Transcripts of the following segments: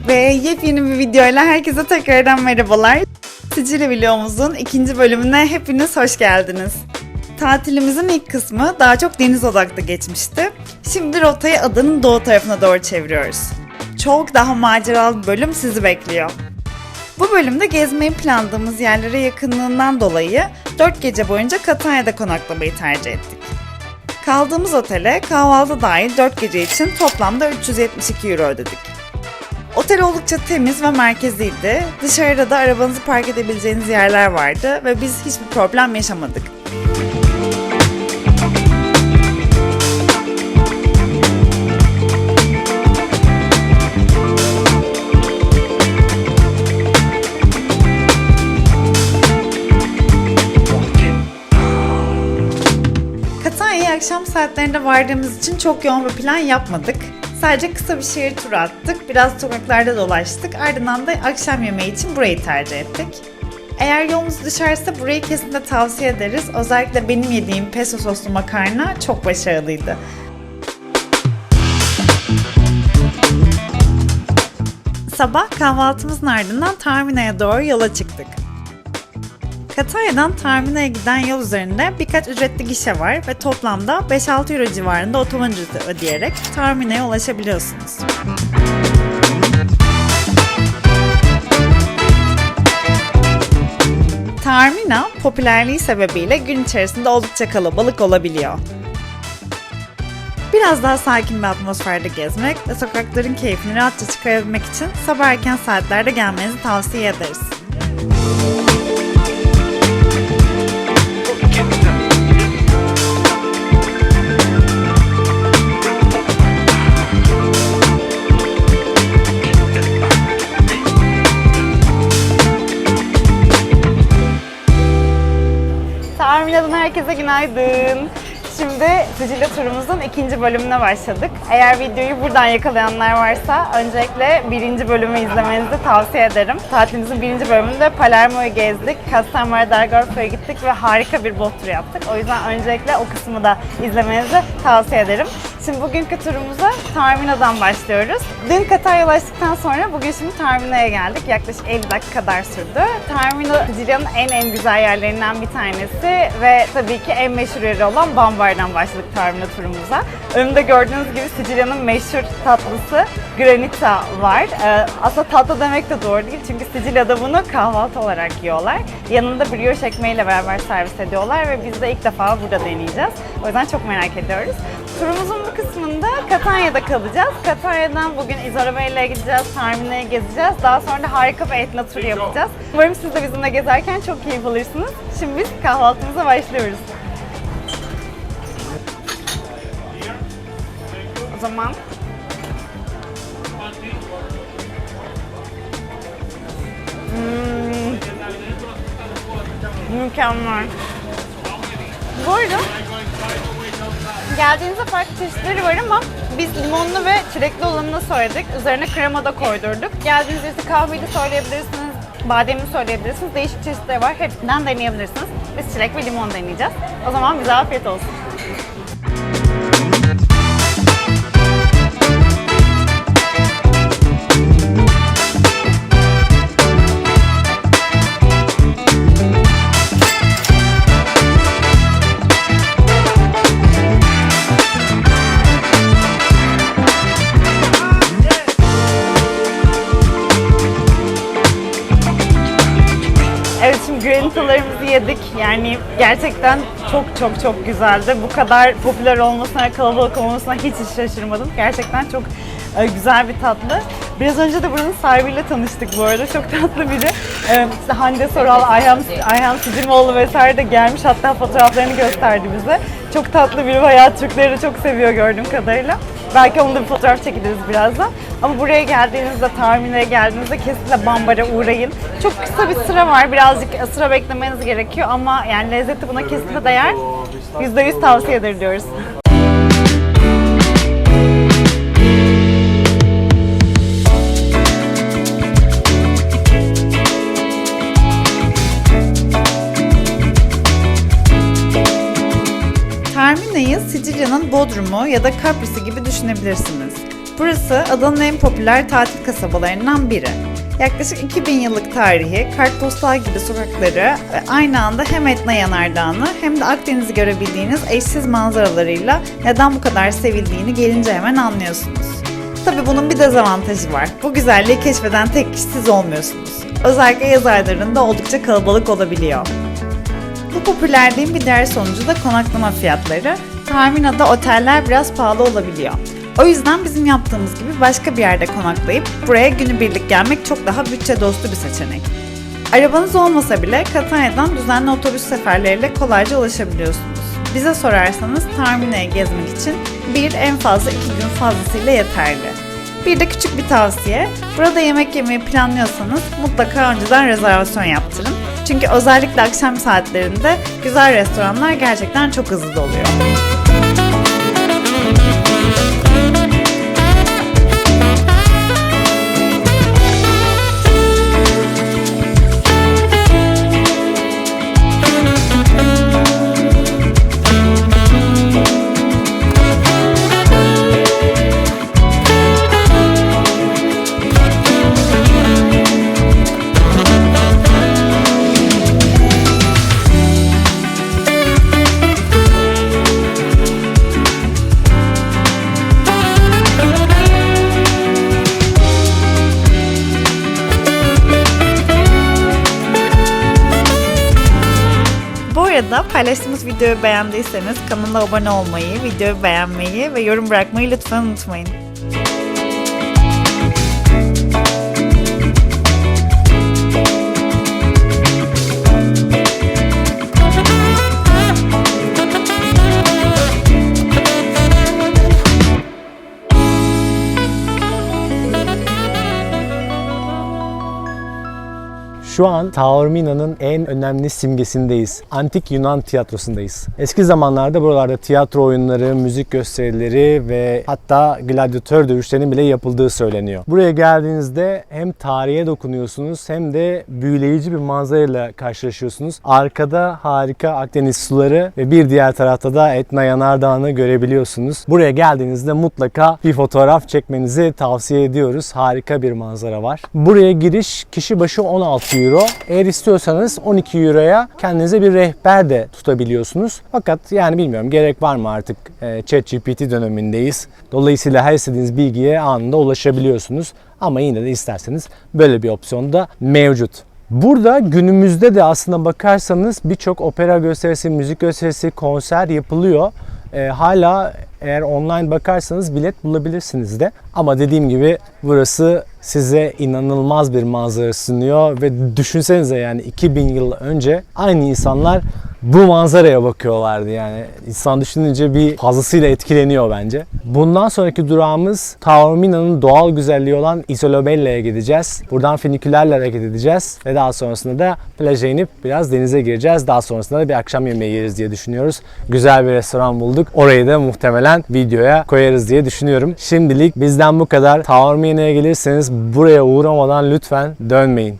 Ve yepyeni bir videoyla herkese tekrardan merhabalar. Sicilya vlogumuzun ikinci bölümüne hepiniz hoş geldiniz. Tatilimizin ilk kısmı daha çok deniz odaklı geçmişti. Şimdi rotayı adanın doğu tarafına doğru çeviriyoruz. Çok daha maceralı bir bölüm sizi bekliyor. Bu bölümde gezmeyi planladığımız yerlere yakınlığından dolayı 4 gece boyunca Catania'da konaklamayı tercih ettik. Kaldığımız otele kahvaltı dahil 4 gece için toplamda 372 euro ödedik. Otel oldukça temiz ve merkeziydi. Dışarıda da arabanızı park edebileceğiniz yerler vardı ve biz hiçbir problem yaşamadık. Catania'ya akşam saatlerinde vardığımız için çok yoğun bir plan yapmadık. Sadece kısa bir şehir turu attık, biraz sokaklarda dolaştık, ardından da akşam yemeği için burayı tercih ettik. Eğer yolunuz düşerse burayı kesinlikle tavsiye ederiz. Özellikle benim yediğim pesto soslu makarna çok başarılıydı. Sabah kahvaltımızın ardından Taormino'ya doğru yola çıktık. Catania'dan Taormino'ya giden yol üzerinde birkaç ücretli gişe var ve toplamda 5-6 euro civarında otoban ücreti ödeyerek Taormino'ya ulaşabiliyorsunuz. Taormino, popülerliği sebebiyle gün içerisinde oldukça kalabalık olabiliyor. Biraz daha sakin bir atmosferde gezmek ve sokakların keyfini rahatça çıkarabilmek için sabah erken saatlerde gelmenizi tavsiye ederiz. Taormino'dan herkese günaydın. Şimdi Sicilya turumuzun ikinci bölümüne başladık. Eğer videoyu buradan yakalayanlar varsa öncelikle birinci bölümü izlemenizi tavsiye ederim. Tatilimizin birinci bölümünde Palermo'yu gezdik, Castelmare d'Argenzo'ya gittik ve harika bir bot turu yaptık. O yüzden öncelikle o kısmı da izlemenizi tavsiye ederim. Şimdi bugünkü turumuza Taormino'dan başlıyoruz. Dün Catania'ya ulaştıktan sonra bugün şimdi Taormino'ya geldik. Yaklaşık 50 dakika kadar sürdü. Taormino Sicilya'nın en güzel yerlerinden bir tanesi ve tabii ki en meşhur yeri olan Bambar'dan başladık Taormino turumuza. Önümde gördüğünüz gibi Sicilya'nın meşhur tatlısı granita var. Aslında tatlı demek de doğru değil çünkü Sicilya'da bunu kahvaltı olarak yiyorlar. Yanında brioche ekmeğiyle beraber servis ediyorlar ve biz de ilk defa burada deneyeceğiz. O yüzden çok merak ediyoruz. Turumuzun bu kısmında Catania'da kalacağız. Catania'dan bugün Isarabella'ya gideceğiz, Taormino'ya gezeceğiz. Daha sonra da harika bir etna turu yapacağız. Umarım siz de bizimle gezerken çok keyif alırsınız. Şimdi biz kahvaltımıza başlıyoruz. O zaman mükemmel. Bu arada geldiğinizde farklı çeşitleri var ama biz limonlu ve çilekli olanını söyledik. Üzerine krema da koydurduk. Geldiğinizde işte kahveyi söyleyebilirsiniz, bademli söyleyebilirsiniz. Değişik çeşitleri var. Hepsinden deneyebilirsiniz. Biz çilek ve limon deneyeceğiz. O zaman bize afiyet olsun. Evet, şimdi granitalarımızı yedik. Yani gerçekten çok güzeldi. Bu kadar popüler olmasına, kalabalık olmasına hiç şaşırmadım. Gerçekten çok güzel bir tatlı. Biraz önce de buranın sahibiyle tanıştık bu arada. Çok tatlı biri. İşte Hande Soral, Ayhan Sicimoğlu vesaire de gelmiş. Hatta fotoğraflarını gösterdi bize. Çok tatlı biri. Bayağı Türkleri de çok seviyor gördüğüm kadarıyla. Belki onunla bir fotoğraf çekiliriz birazdan. Ama buraya geldiğinizde, Taormino'ya geldiğinizde kesinlikle Bambar'a uğrayın. Çok kısa bir sıra var. Birazcık sıra beklemeniz gerekiyor ama yani lezzeti buna kesinlikle değer. %100 tavsiye ediyoruz. Taormino'yu Sicilya'nın Bodrum'u ya da Capri'si gibi düşünebilirsiniz. Burası adanın en popüler tatil kasabalarından biri. Yaklaşık 2000 yıllık tarihi, kartpostal gibi sokakları ve aynı anda hem Etna Yanardağı'nı hem de Akdeniz'i görebildiğiniz eşsiz manzaralarıyla neden bu kadar sevildiğini gelince hemen anlıyorsunuz. Tabii bunun bir dezavantajı var. Bu güzelliği keşfeden tek kişi siz olmuyorsunuz. Özellikle yaz aylarında oldukça kalabalık olabiliyor. Bu popülerliğin bir diğer sonucu da konaklama fiyatları. Tahminada oteller biraz pahalı olabiliyor. O yüzden bizim yaptığımız gibi başka bir yerde konaklayıp buraya günübirlik gelmek çok daha bütçe dostu bir seçenek. Arabanız olmasa bile Catania'dan düzenli otobüs seferleriyle kolayca ulaşabiliyorsunuz. Bize sorarsanız Taormino'yu gezmek için en fazla 2 gün fazlasıyla yeterli. Bir de küçük bir tavsiye, burada yemek yemeyi planlıyorsanız mutlaka önceden rezervasyon yaptırın. Çünkü özellikle akşam saatlerinde güzel restoranlar gerçekten çok hızlı doluyor. Bu arada paylaştığımız videoyu beğendiyseniz kanala abone olmayı, videoyu beğenmeyi ve yorum bırakmayı lütfen unutmayın. Şu an Taormino'nun en önemli simgesindeyiz. Antik Yunan tiyatrosundayız. Eski zamanlarda buralarda tiyatro oyunları, müzik gösterileri ve hatta gladyatör dövüşlerinin bile yapıldığı söyleniyor. Buraya geldiğinizde hem tarihe dokunuyorsunuz hem de büyüleyici bir manzarayla karşılaşıyorsunuz. Arkada harika Akdeniz suları ve bir diğer tarafta da Etna Yanardağı'nı görebiliyorsunuz. Buraya geldiğinizde mutlaka bir fotoğraf çekmenizi tavsiye ediyoruz. Harika bir manzara var. Buraya giriş kişi başı 16 euro. Eğer istiyorsanız 12 euroya kendinize bir rehber de tutabiliyorsunuz. Fakat yani bilmiyorum gerek var mı artık, ChatGPT dönemindeyiz. Dolayısıyla her istediğiniz bilgiye anında ulaşabiliyorsunuz. Ama yine de isterseniz böyle bir opsiyon da mevcut. Burada günümüzde de aslında bakarsanız birçok opera gösterisi, müzik gösterisi, konser yapılıyor. Hala eğer online bakarsanız bilet bulabilirsiniz de. Ama dediğim gibi burası size inanılmaz bir manzara sunuyor ve düşünsenize yani 2000 yıl önce aynı insanlar bu manzaraya bakıyorlardı yani. İnsan düşününce bir fazlasıyla etkileniyor bence. Bundan sonraki durağımız Taormino'nun doğal güzelliği olan Isolabella'ya gideceğiz. Buradan finikülerle hareket edeceğiz ve daha sonrasında da plaja inip biraz denize gireceğiz. Daha sonrasında da bir akşam yemeği yeriz diye düşünüyoruz. Güzel bir restoran bulduk. Orayı da muhtemelen videoya koyarız diye düşünüyorum. Şimdilik bizden bu kadar. Taormino'ya gelirseniz buraya uğramadan lütfen dönmeyin.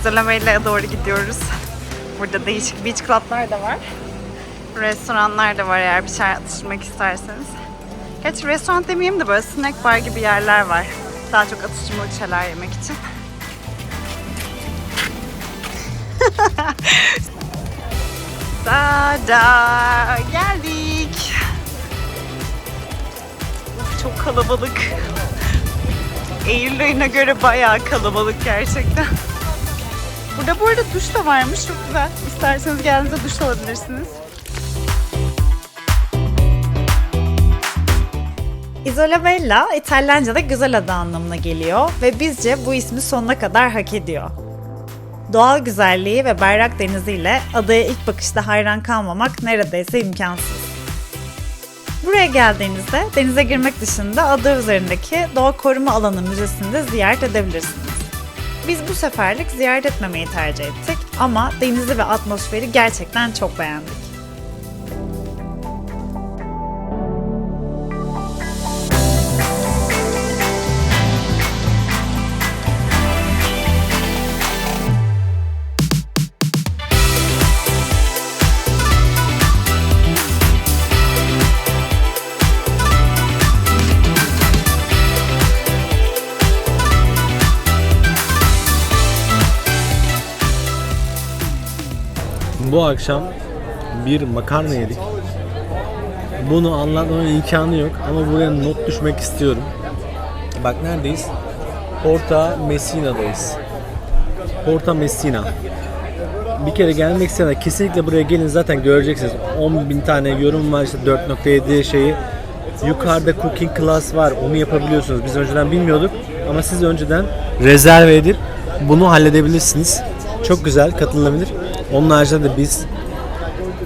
Isolamella'ya doğru gidiyoruz. Burada değişik beach club'lar da var. Restoranlar da var eğer bir şey atıştırmak isterseniz. Gerçi restoran demeyeyim de böyle snack bar gibi yerler var. Daha çok atıştırmalık şeyler yemek için. Tada! Geldik. Çok kalabalık. Eylül ayına göre bayağı kalabalık gerçekten. Burada bu arada duş da varmış. Çok güzel. İsterseniz geldiğinizde duş alabilirsiniz. Isolamella İtalyanca'da güzel ada anlamına geliyor ve bizce bu ismi sonuna kadar hak ediyor. Doğal güzelliği ve berrak deniziyle adaya ilk bakışta hayran kalmamak neredeyse imkansız. Buraya geldiğinizde denize girmek dışında ada üzerindeki Doğa Koruma Alanı Müzesi'ni de ziyaret edebilirsiniz. Biz bu seferlik ziyaret etmemeyi tercih ettik ama denizi ve atmosferi gerçekten çok beğendik. Bu akşam bir makarna yedik. Bunu anlatmanın imkanı yok ama buraya not düşmek istiyorum. Bak neredeyiz? Porta Messina'dayız. Porta Messina. Bir kere gelmek isteyenler kesinlikle buraya gelin, zaten göreceksiniz. 10.000 tane yorum var, işte 4.7 şeyi. Yukarıda cooking class var, onu yapabiliyorsunuz. Biz önceden bilmiyorduk ama siz önceden rezerve edip bunu halledebilirsiniz. Çok güzel, katılabilir. Onun haricinde de biz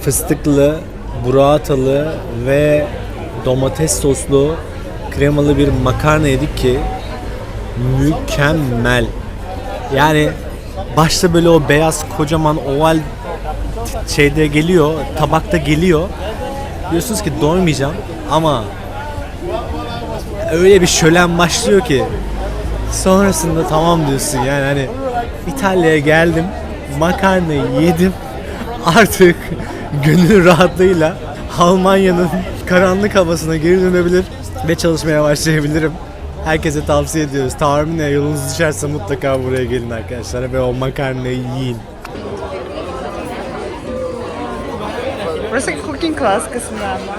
fıstıklı, burratalı ve domates soslu kremalı bir makarna yedik ki mükemmel. Yani başta böyle o beyaz kocaman oval şeyde geliyor, tabakta geliyor. Diyorsunuz ki doymayacağım ama öyle bir şölen başlıyor ki sonrasında tamam diyorsun. Yani hani İtalya'ya geldim, makarnayı yedim, artık gönül rahatlığıyla Almanya'nın karanlık havasına geri dönebilir ve çalışmaya başlayabilirim. Herkese tavsiye ediyoruz. Taormina yolunuz düşerse mutlaka buraya gelin arkadaşlar ve o makarnayı yiyin. Burası cooking class kısmı ama.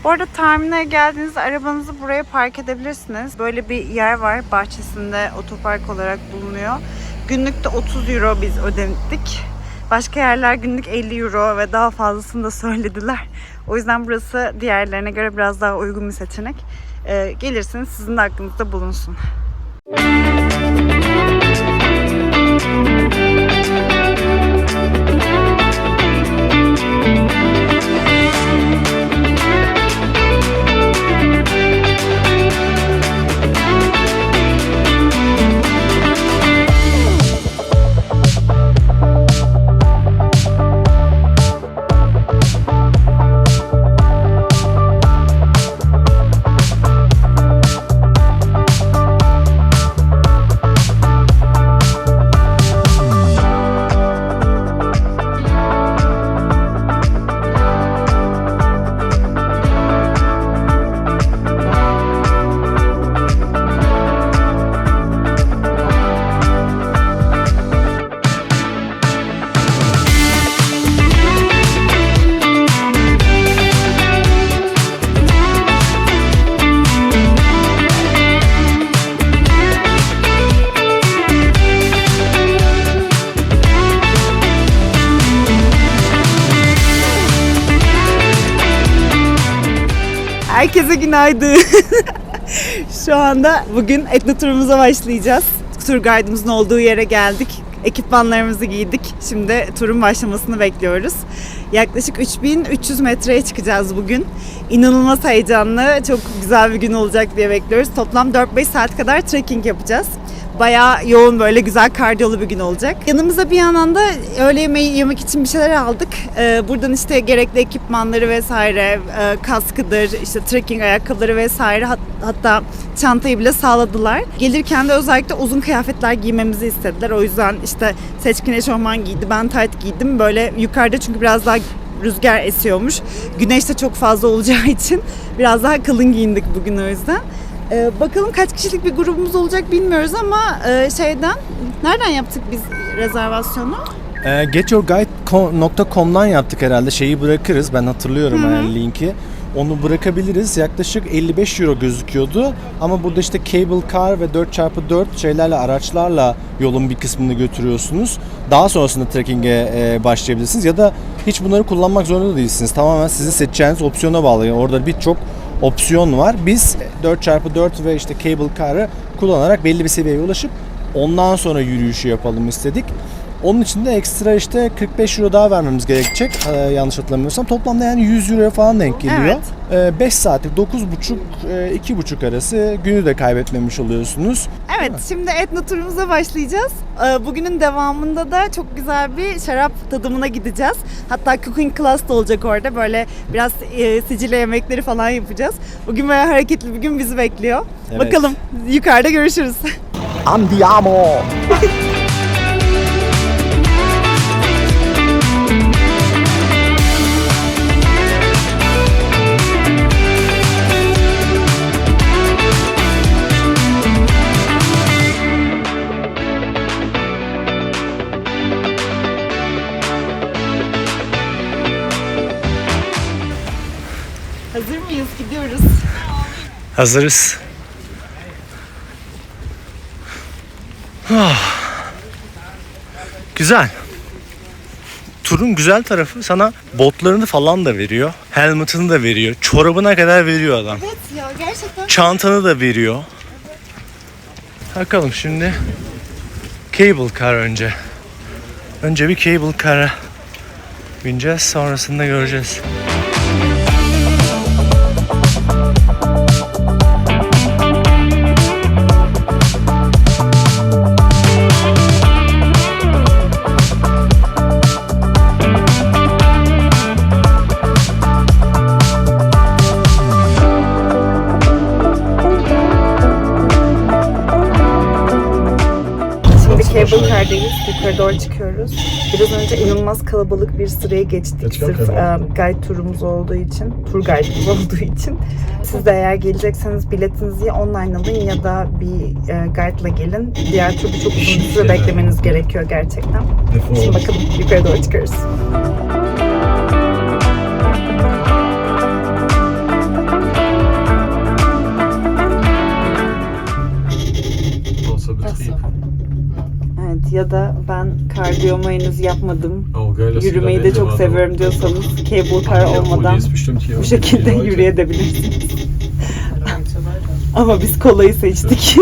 Bu arada Taormina'ya geldiğinizde arabanızı buraya park edebilirsiniz. Böyle bir yer var, bahçesinde otopark olarak bulunuyor. Günlükte 30 euro biz ödedik. Başka yerler günlük 50 euro ve daha fazlasını da söylediler. O yüzden burası diğerlerine göre biraz daha uygun bir seçenek. Gelirsiniz, sizin de aklınızda bulunsun. Herkese günaydın. Şu anda bugün etno turumuza başlayacağız. Tur guide'ımızın olduğu yere geldik. Ekipmanlarımızı giydik. Şimdi turun başlamasını bekliyoruz. Yaklaşık 3300 metreye çıkacağız bugün. İnanılmaz heyecanlı, çok güzel bir gün olacak diye bekliyoruz. Toplam 4-5 saat kadar trekking yapacağız. Bayağı yoğun, böyle güzel kardiyolu bir gün olacak. Yanımıza bir yandan da öğle yemeği yemek için bir şeyler aldık. Buradan işte gerekli ekipmanları vesaire, kaskıdır, işte trekking ayakkabıları vesaire, hatta çantayı bile sağladılar. Gelirken de özellikle uzun kıyafetler giymemizi istediler. O yüzden işte Seçkin eşofman giydi, ben tayt giydim. Böyle yukarıda çünkü biraz daha rüzgar esiyormuş. Güneş de çok fazla olacağı için biraz daha kalın giyindik bugün o yüzden. Bakalım kaç kişilik bir grubumuz olacak bilmiyoruz ama nereden yaptık biz rezervasyonu? Getyourguide.com'dan yaptık herhalde. Şeyi bırakırız. Ben hatırlıyorum yani linki. Onu bırakabiliriz. Yaklaşık 55 euro gözüküyordu. Ama burada işte cable car ve 4x4 şeylerle, araçlarla yolun bir kısmını götürüyorsunuz. Daha sonrasında trekking'e başlayabilirsiniz. Ya da hiç bunları kullanmak zorunda da değilsiniz. Tamamen sizin seçeceğiniz opsiyona bağlı. Yani orada birçok opsiyon var. Biz 4x4 ve işte cable car'ı kullanarak belli bir seviyeye ulaşıp ondan sonra yürüyüşü yapalım istedik. Onun için de ekstra işte 45 euro daha vermemiz gerekecek. Yanlış hatırlamıyorsam. Toplamda yani 100 euroya falan denk geliyor. Evet. 5 saatlik 9.30-2.30 arası günü de kaybetmemiş oluyorsunuz. Evet, şimdi etno turumuza başlayacağız. Bugünün devamında da çok güzel bir şarap tadımına gideceğiz. Hatta cooking class da olacak orada. Böyle biraz Sicilya yemekleri falan yapacağız. Bugün bayağı hareketli bir gün bizi bekliyor. Evet. Bakalım, yukarıda görüşürüz. Andiamo! Hazır mıyız? Gidiyoruz. Hazırız. Güzel. Turun güzel tarafı, sana botlarını falan da veriyor. Helmet'ını da veriyor. Çorabına kadar veriyor adam. Evet ya, gerçekten. Çantanı da veriyor. Bakalım şimdi cable car önce. Önce bir cable car'a bineceğiz. Sonrasında göreceğiz. Cable car'dayız. Yukarı doğru çıkıyoruz. Biraz önce inanılmaz kalabalık bir sıraya geçtik. Sırf guide turumuz olduğu için, tur guide'ımız olduğu için. Siz de eğer gelecekseniz biletinizi ya online alın ya da bir guide'la gelin. Diğer türlü çok uzun bir süre beklemeniz gerekiyor gerçekten. Şimdi bakalım, yukarı doğru çıkıyoruz. Evet, ya da ben kardiyomu henüz yapmadım, yürümeyi de çok seviyorum diyorsanız cable car olmadan bu şekilde yürüyebilirsiniz. Ama biz kolayı seçtik.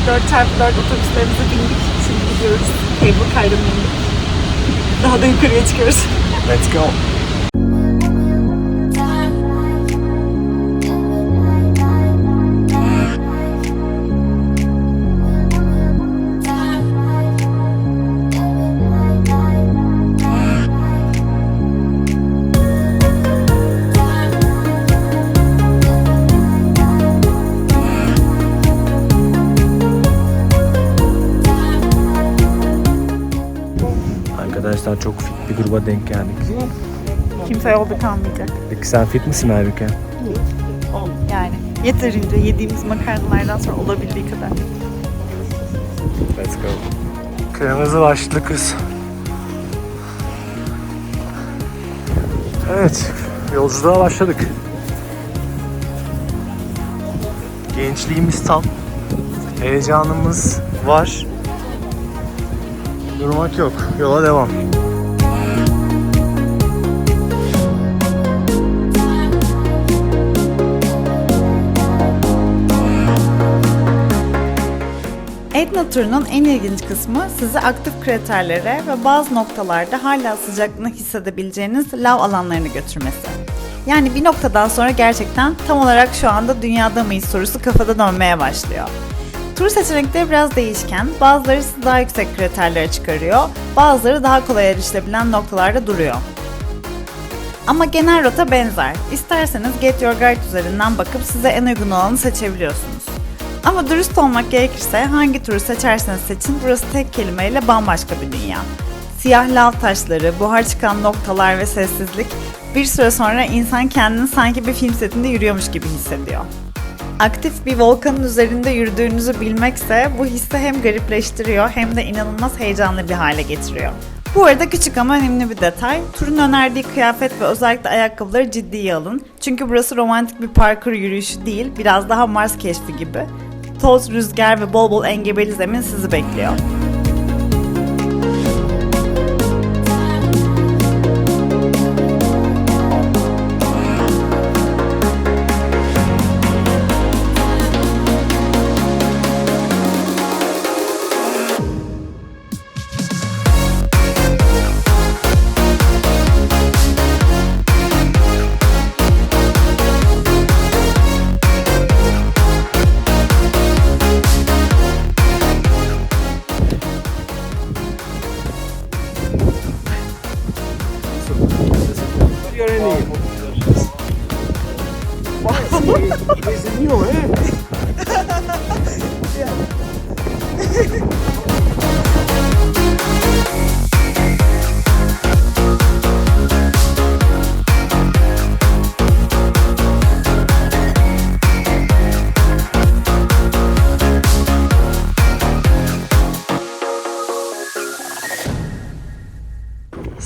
4x4 otobüslerimize bindik. Şimdi gidiyoruz. Cable car'a bindik. Daha da yukarıya çıkıyoruz. Let's go. Arkadaşlar çok fit bir gruba denk geldik. Kimse yolda kalmayacak. Peki sen fit misin Aybüke? Yani yeterince yediğimiz makarnalardan sonra olabildiği kadar. Let's go. Kırmızı başlı kız. Evet, yolculuğa başladık. Gençliğimiz tam. Heyecanımız var. Durmak yok. Yola devam. Etna turunun en ilginç kısmı sizi aktif kraterlere ve bazı noktalarda hala sıcaklığını hissedebileceğiniz lav alanlarına götürmesi. Yani bir noktadan sonra gerçekten tam olarak şu anda dünyada mıyız sorusu kafada dönmeye başlıyor. Tur seçenekleri biraz değişken, bazıları sizi daha yüksek kraterlere çıkarıyor, bazıları daha kolay erişilebilen noktalarda duruyor. Ama genel rota benzer. İsterseniz Get Your Guide üzerinden bakıp size en uygun olanı seçebiliyorsunuz. Ama dürüst olmak gerekirse hangi turu seçerseniz seçin burası tek kelimeyle bambaşka bir dünya. Siyah lav taşları, buhar çıkan noktalar ve sessizlik bir süre sonra insan kendini sanki bir film setinde yürüyormuş gibi hissediyor. Aktif bir volkanın üzerinde yürüdüğünüzü bilmekse bu hissi hem garipleştiriyor hem de inanılmaz heyecanlı bir hale getiriyor. Bu arada küçük ama önemli bir detay, turun önerdiği kıyafet ve özellikle ayakkabıları ciddiye alın. Çünkü burası romantik bir parkur yürüyüşü değil, biraz daha Mars keşfi gibi. Toz, rüzgar ve bol bol engebeli zemin sizi bekliyor.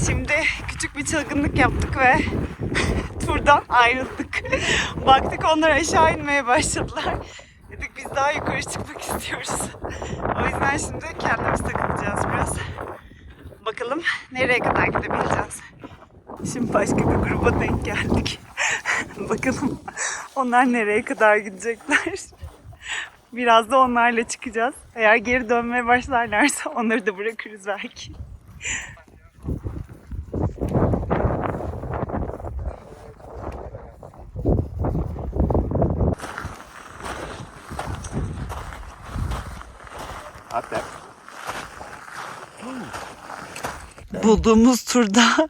Şimdi küçük bir çılgınlık yaptık ve turdan ayrıldık. Baktık onlar aşağı inmeye başladılar. Dedik biz daha yukarı çıkmak istiyoruz. O yüzden şimdi kendimiz takılacağız biraz. Bakalım nereye kadar gidebileceğiz. Şimdi başka bir gruba denk geldik. Bakalım onlar nereye kadar gidecekler. Biraz da onlarla çıkacağız. Eğer geri dönmeye başlarlarsa onları da bırakırız belki. Bulduğumuz turda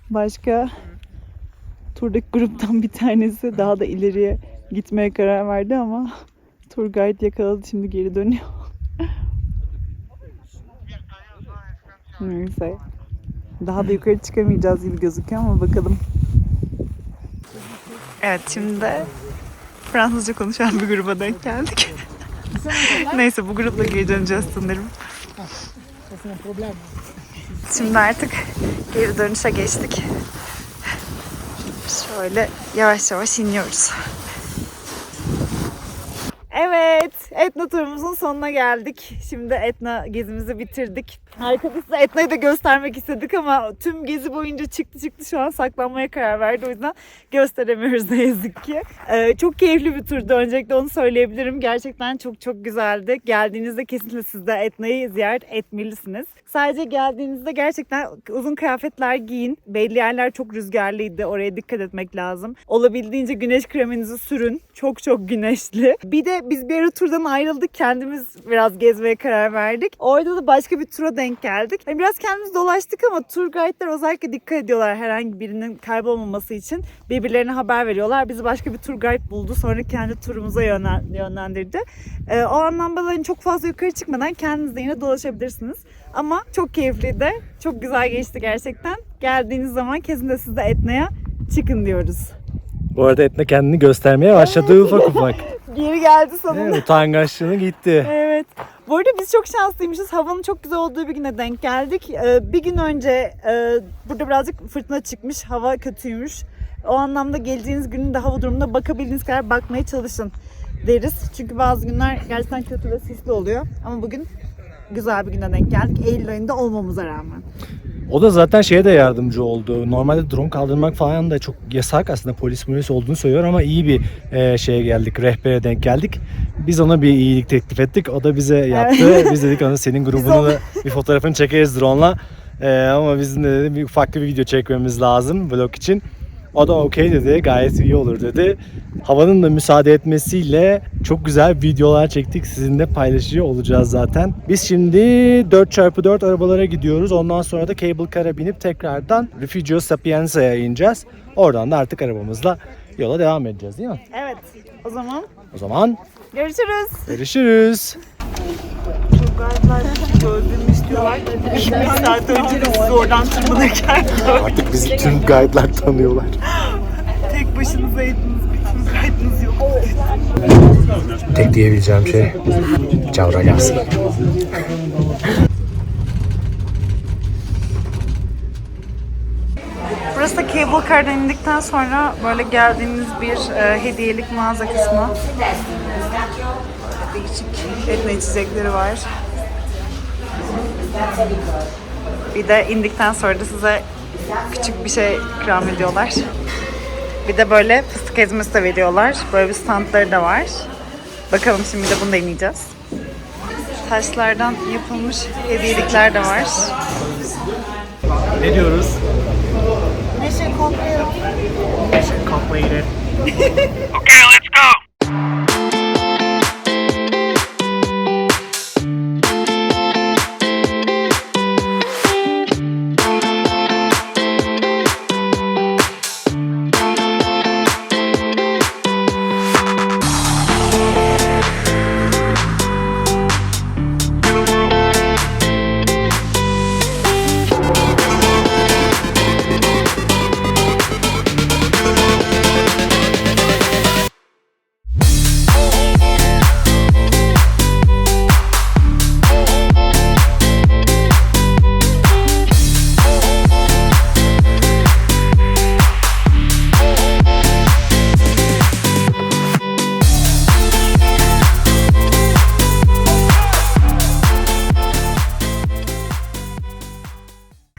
başka turdaki gruptan bir tanesi daha da ileriye gitmeye karar verdi ama tur guide yakaladı, şimdi geri dönüyor. Neyse. Daha da yukarı çıkamayacağız gibi gözüküyor ama bakalım. Evet, şimdi de Fransızca konuşan bir gruba denk geldik. Neyse, bu grupla geri döneceğiz sanırım. Şimdi artık geri dönüşe geçtik. Şöyle yavaş yavaş iniyoruz. Evet, Etna turumuzun sonuna geldik. Şimdi Etna gezimizi bitirdik. Arkadaşlar Etna'yı da göstermek istedik ama tüm gezi boyunca çıktı şu an saklanmaya karar verdi. O yüzden gösteremiyoruz ne yazık ki. Çok keyifli bir turdu. Öncelikle onu söyleyebilirim. Gerçekten çok güzeldi. Geldiğinizde kesinlikle siz de Etna'yı ziyaret etmelisiniz. Sadece geldiğinizde gerçekten uzun kıyafetler giyin. Belli yerler çok rüzgarlıydı. Oraya dikkat etmek lazım. Olabildiğince güneş kreminizi sürün. Çok güneşli. Bir de biz bir ara turdan turdan ayrıldık. Kendimiz biraz gezmeye karar verdik. Orada da başka bir tura denk geldik. Yani biraz kendimiz dolaştık ama tur guide'lar özellikle dikkat ediyorlar herhangi birinin kaybolmaması için. Birbirlerine haber veriyorlar. Bizi başka bir tur guide buldu. Sonra kendi turumuza yönlendirdi. O anlamda hani çok fazla yukarı çıkmadan kendiniz de yine dolaşabilirsiniz. Ama çok keyifliydi. Çok güzel geçti gerçekten. Geldiğiniz zaman kesinlikle siz de Etna'ya çıkın diyoruz. Bu arada Etna kendini göstermeye başladı ufak ufak. Geri geldi sonunda. Evet, utangaçlığını gitti. Evet. Bu arada biz çok şanslıymışız. Havanın çok güzel olduğu bir güne denk geldik. Bir gün önce burada birazcık fırtına çıkmış. Hava kötüymüş. O anlamda geleceğiniz günün de hava durumuna bakabildiğiniz kadar bakmaya çalışın deriz. Çünkü bazı günler gerçekten kötü ve sisli oluyor. Ama bugün güzel bir güne denk geldik. Eylül ayında olmamıza rağmen. O da zaten şeye de yardımcı oldu. Normalde drone kaldırmak falan da çok yasak, aslında polis olduğunu söylüyor ama iyi bir şeye geldik, rehbere denk geldik. Biz ona bir iyilik teklif ettik. O da bize yaptı. Biz dedik ona senin grubunu da bir fotoğrafını çekeriz drone'la. Ama bizim de dedi bir ufak bir video çekmemiz lazım vlog için. O da okey dedi, gayet iyi olur dedi. Havanın da müsaade etmesiyle çok güzel videolar çektik. Sizinle paylaşıyor olacağız zaten. Biz şimdi 4x4 arabalara gidiyoruz. Ondan sonra da cable car'a binip tekrardan Refugio Sapienza'ya ineceğiz. Oradan da artık arabamızla yola devam edeceğiz değil mi? Evet. O zaman görüşürüz. görüşürüz. Gördüğümü istiyorlar. Bir saat önce de siz oradan tırmanırken Artık bizi tüm guide'lar tanıyorlar. tek başınızaydınız. Bir tür guide'ınız yok. Tek diyebileceğim şey Çavra gelsin. Burası da Cable Car'dan indikten sonra böyle geldiğiniz bir hediyelik mağaza kısmı. Değişik Etna içecekleri var. Bir de indikten sonra da size küçük bir şey ikram ediyorlar. Bir de böyle fıstık ezmesi de veriyorlar. Böyle bir standları da var. Bakalım şimdi de bunu deneyeceğiz. Taşlardan yapılmış hediyelikler de var. Ne diyoruz? Mission completed. Mission completed. Okay, let's go.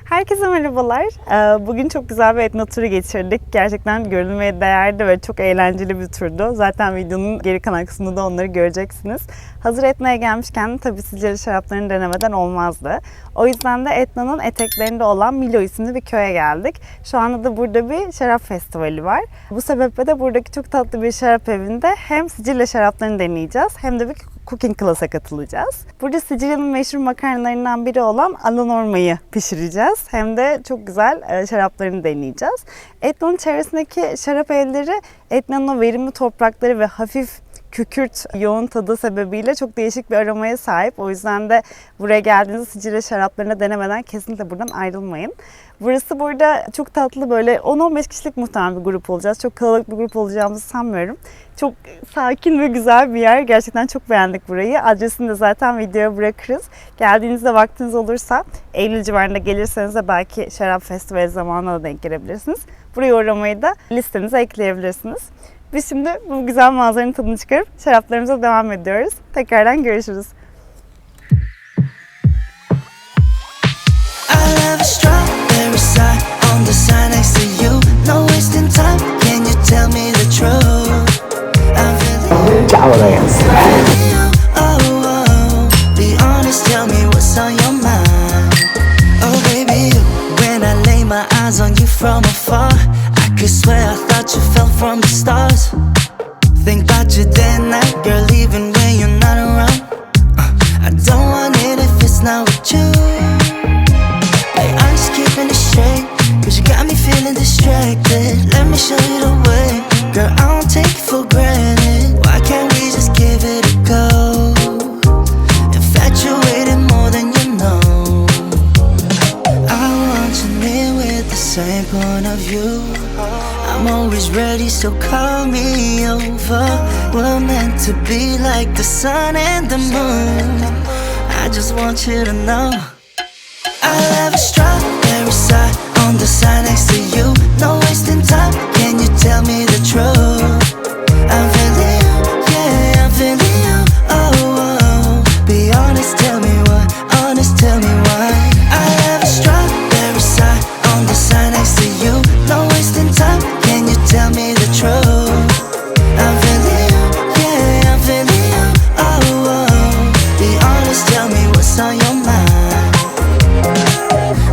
Herkese merhabalar. Bugün çok güzel bir Etna turu geçirdik. Gerçekten görülmeye değerli ve çok eğlenceli bir turdu. Zaten videonun geri kalan kısmında da onları göreceksiniz. Hazır Etna'ya gelmişken tabii Sicilya şaraplarını denemeden olmazdı. O yüzden de Etna'nın eteklerinde olan Milo isimli bir köye geldik. Şu anda da burada bir şarap festivali var. Bu sebeple de buradaki çok tatlı bir şarap evinde hem Sicilya şaraplarını deneyeceğiz hem de bir cooking class'a katılacağız. Burada Sicilya'nın meşhur makarnalarından biri olan alla norma'yı pişireceğiz. Hem de çok güzel şaraplarını deneyeceğiz. Etna'nın çevresindeki şarap evleri Etna'nın o verimli toprakları ve hafif kükürt yoğun tadı sebebiyle çok değişik bir aromaya sahip. O yüzden de buraya geldiğinizde Sicilya şaraplarını denemeden kesinlikle buradan ayrılmayın. Burası burada çok tatlı, böyle 10-15 kişilik muhtemelen bir grup olacağız. Çok kalabalık bir grup olacağımızı sanmıyorum. Çok sakin ve güzel bir yer. Gerçekten çok beğendik burayı. Adresini de zaten videoya bırakırız. Geldiğinizde vaktiniz olursa Eylül civarında gelirseniz de belki şarap festivali zamanına da denk gelebilirsiniz. Buraya uğramayı da listenize ekleyebilirsiniz. Biz şimdi bu güzel manzaranın tadını çıkarıp şaraplarımıza devam ediyoruz. Tekrardan görüşürüz. Ciao ragazzi. Be honest, tell me what's on your mind. Oh baby, when I lay my eyes on you from afar, I could swear I thought you fell from the stars. Think about you day and night, girl, even when you're not same point of view. I'm always ready, so call me over. We're meant to be like the sun and the moon. I just want you to know I'll have a strawberry side on the side next to you. No wasting time, can you tell me the truth? I'm feeling you, yeah, I'm feeling you. Oh, oh. Be honest, tell me why. Honest, tell me why. I have a strawberry side on the side next to you. No wasting time, can you tell me the truth? I'm feeling you, yeah, I'm feeling you. Oh, oh. Be honest, tell me what's on your mind.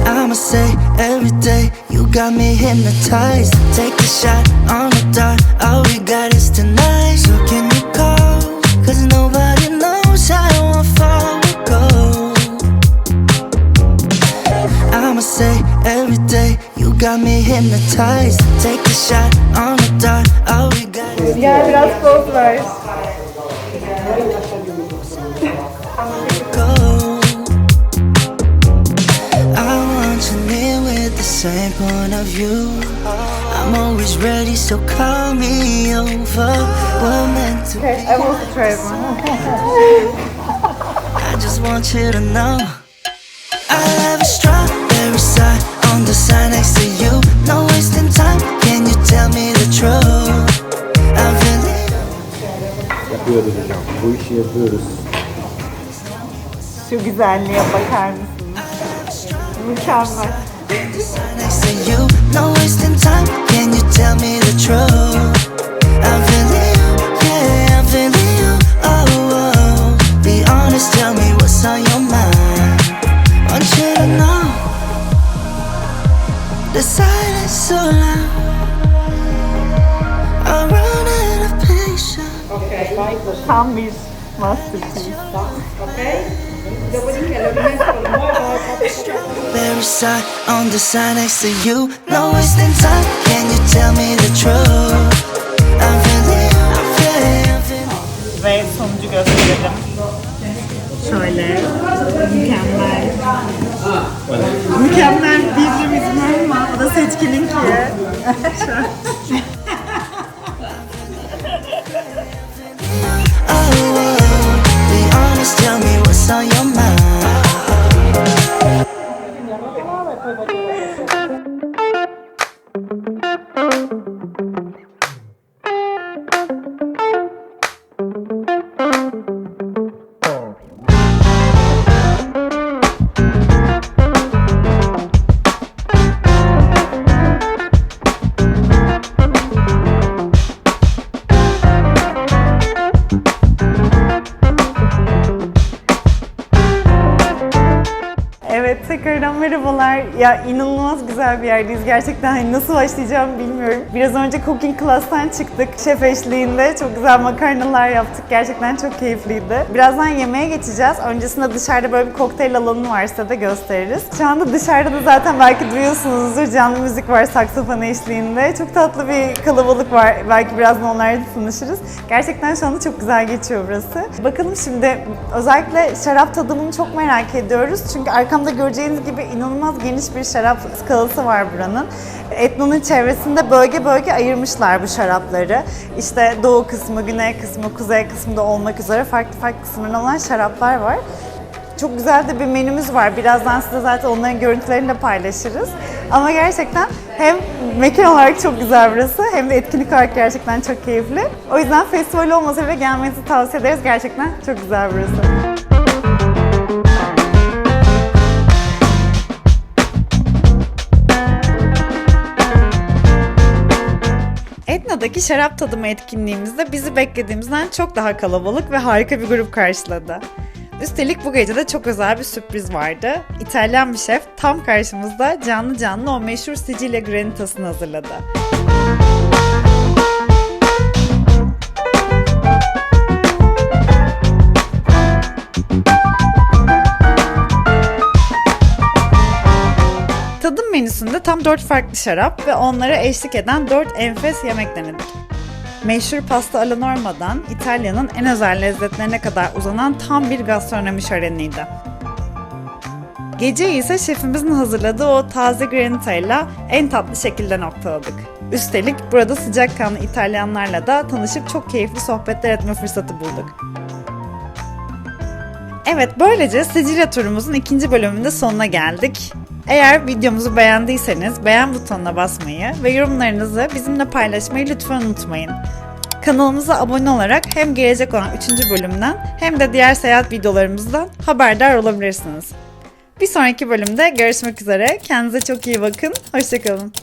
I'ma say every day you got me hypnotized. Take a shot on the dart, all we got is tonight. So can you call? Cause nobody knows how far we go. I'ma say every day you got me hypnotized. Take a shot on the dart, all we got is Gel biraz poz ver. go. I want you near with the same point of view. I'm always ready, so call me over. We're meant to Okay, be. I will try one. I just want you to know I have a strawberry side on the side next to you. No wasting time, can you tell me the truth? I'm feeling Yapıyoruz hocam. Bu işi yapıyoruz. Şu güzelliğe bakar mısınız? Mükemmel. the side next to you. No wasting time, can you tell me the truth? I'm feeling you, yeah, I'm feeling you. Oh, oh. Be honest, tell me what's on your mind. Want you to know the silence so loud. I'm running out of patience. Tam bir masterpiece. Very side on the side next to you. No wasting time, can you tell me the truth? I'm feeling you, I'm feeling. Ve sonucu gösterelim. Şöyle. Mükemmel. Mükemmel diyebilirim ama o da Seçkin'inki. Oh, oh. Be honest, tell me what's on your mind. Evet, tekrardan merhabalar. Ya inanılmaz güzel bir yerdeyiz. Gerçekten hani nasıl başlayacağımı bilmiyorum. Biraz önce cooking class'tan çıktık. Şef eşliğinde çok güzel makarnalar yaptık. Gerçekten çok keyifliydi. Birazdan yemeğe geçeceğiz. Öncesinde dışarıda böyle bir kokteyl alanı varsa da gösteririz. Şu anda dışarıda da zaten belki duyuyorsunuzdur. Canlı müzik var saksafon eşliğinde. Çok tatlı bir kalabalık var. Belki birazdan onlarla tanışırız. Gerçekten şu anda çok güzel geçiyor burası. Bakalım şimdi özellikle şarap tadımını çok merak ediyoruz. Çünkü arkamda göreceğiniz gibi inanılmaz geniş bir şarap skalası var buranın. Etno'nun çevresinde bölge bölge ayırmışlar bu şarapları. İşte doğu kısmı, güney kısmı, kuzey kısmında olmak üzere farklı farklı kısımlarında olan şaraplar var. Çok güzel de bir menümüz var. Birazdan size zaten onların görüntülerini de paylaşırız. Ama gerçekten hem mekan olarak çok güzel burası hem de etkinlik olarak gerçekten çok keyifli. O yüzden festival olmasa bile gelmenizi tavsiye ederiz. Gerçekten çok güzel burası. Etno'daki şarap tadımı etkinliğimizde bizi beklediğimizden çok daha kalabalık ve harika bir grup karşıladı. Üstelik bu gece de çok özel bir sürpriz vardı. İtalyan bir şef tam karşımızda canlı canlı o meşhur Sicilya granitasını hazırladı. Tadım menüsünde tam 4 farklı şarap ve onlara eşlik eden 4 enfes yemek denedik. Meşhur pasta alla norma'dan İtalya'nın en özel lezzetlerine kadar uzanan tam bir gastronomi şöleniydi. Geceyi ise şefimizin hazırladığı o taze granitayla en tatlı şekilde noktaladık. Üstelik burada sıcakkanlı İtalyanlarla da tanışıp çok keyifli sohbetler etme fırsatı bulduk. Evet, böylece Sicilya turumuzun 2. bölümünde sonuna geldik. Eğer videomuzu beğendiyseniz beğen butonuna basmayı ve yorumlarınızı bizimle paylaşmayı lütfen unutmayın. Kanalımıza abone olarak hem gelecek olan 3. bölümden hem de diğer seyahat videolarımızdan haberdar olabilirsiniz. Bir sonraki bölümde görüşmek üzere. Kendinize çok iyi bakın. Hoşça kalın.